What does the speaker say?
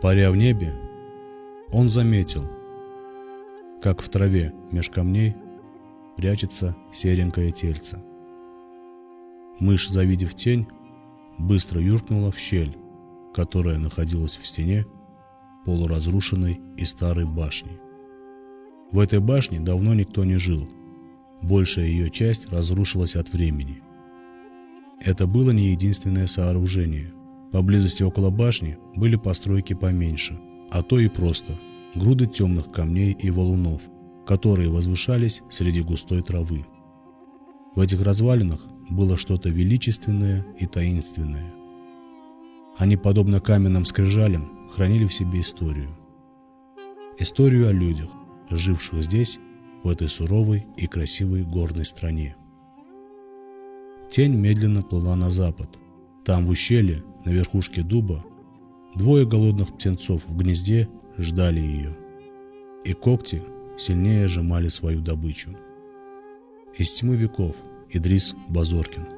Паря в небе, он заметил, как в траве меж камней прячется серенькое тельце. Мышь, завидев тень, быстро юркнула в щель, которая находилась в стене полуразрушенной и старой башни. В этой башне давно никто не жил, большая ее часть разрушилась от времени. Это было не единственное сооружение. Поблизости около башни были постройки поменьше, а то и просто груды темных камней и валунов, которые возвышались среди густой травы. В этих развалинах было что-то величественное и таинственное. Они, подобно каменным скрижалям, хранили в себе историю. Историю о людях, живших здесь, в этой суровой и красивой горной стране. Тень медленно плыла на запад. Там, в ущелье, на верхушке дуба, двое голодных птенцов в гнезде ждали ее, и когти сильнее сжимали свою добычу. Из тьмы веков. Идрис Базоркин.